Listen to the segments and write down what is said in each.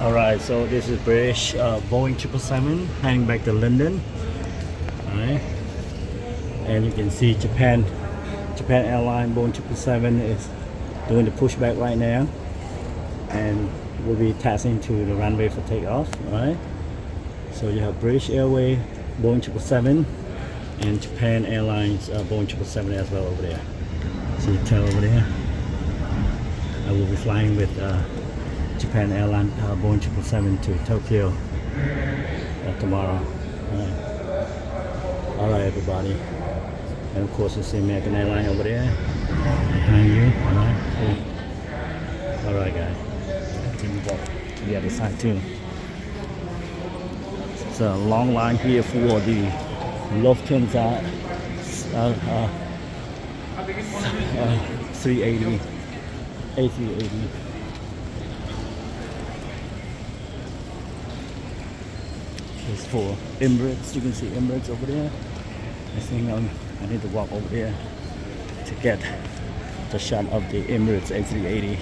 Alright, so this is British Boeing 777 heading back to London. Alright, and you can see Japan Airline Boeing 777 is doing the pushback right now, and we'll be taxiing to the runway for takeoff. Alright, so you have British Airways Boeing 777 and Japan Airlines Boeing 777 as well over there. See the tail over there. I will be flying with Japan Airlines Boeing 777 to Tokyo tomorrow. Alright everybody, and of course you see American Airlines over there behind you. Alright, cool. Alright guys, let me walk to the other side too. It's a long line here for the Lufthansa 380 A380. It's for Emirates. You can see Emirates over there. I think I need to walk over there to get the shot of the Emirates A380.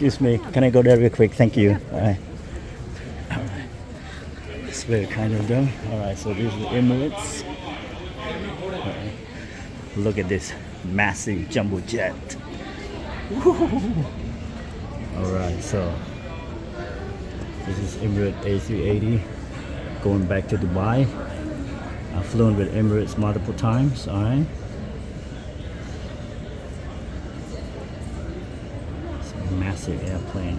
Excuse me, can I go there real quick? Thank you. Alright. It's very kind of them. Alright, so this is Emirates. Alright. Look at this massive jumbo jet. Alright, so this is Emirates A380 going back to Dubai. I've flown with Emirates multiple times. Alright. Massive airplane.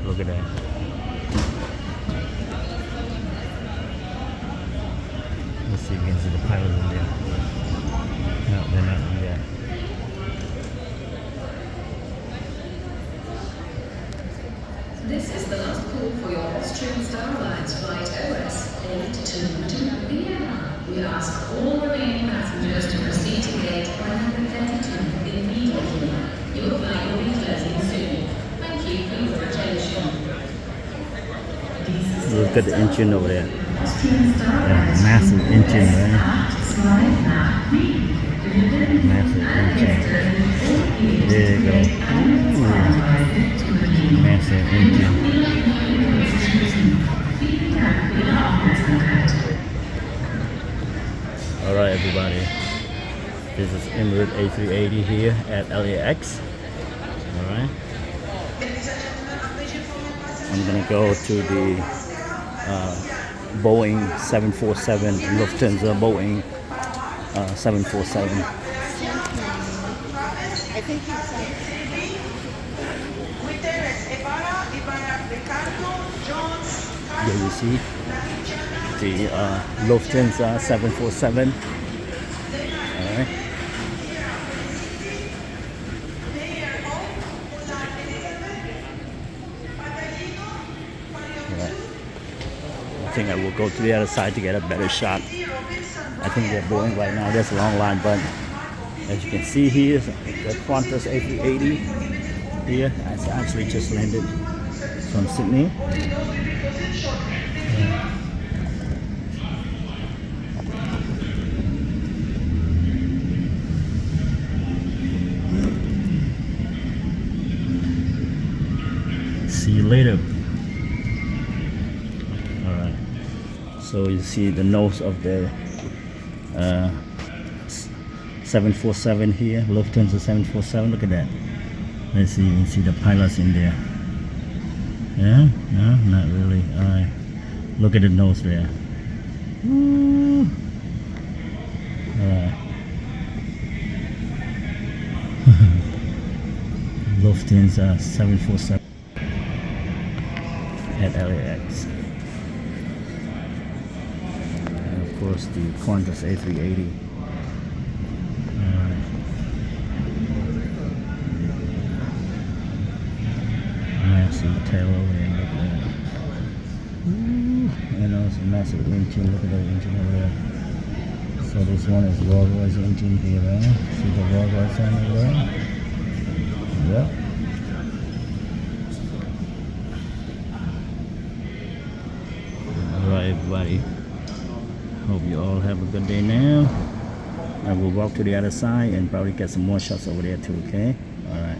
Look at that. Let's see if you can see the pilots in there. No, they're not in there. This is the last call for your Austrian Starlines flight OS 82 to Vienna. We ask all remaining passengers to proceed to gate 132 immediately. Your flight will be closing soon. Thank you for your attention. Look at the engine over there. Yeah, massive engine, right? Massive engine. There you go. Ooh. Massive engine. Alright everybody. This is Emirates A380 here at LAX. Alright. I'm gonna go to the Boeing 747, Lufthansa Boeing 747. There you see the Lufthansa 747. Alright. I think I will go to the other side to get a better shot. I think they're Boeing right now. There's a long line, but as you can see here, the Qantas A380 here. I actually just landed from Sydney. See you later. So you see the nose of the 747 here, Lufthansa 747. Look at that. Let's see, you can see the pilots in there. Yeah, no, not really. Alright, look at the nose there. Alright. Lufthansa 747 at LAX. Of course, the Qantas A380. Massive tail over there, look at that. Ooh. You know, it's a massive engine. Look at that engine over there. So this one is Rolls-Royce engine here, right? See the Rolls-Royce sign over there? Yep. Alright everybody. Hope you all have a good day now. I will walk to the other side and probably get some more shots over there too, okay? Alright.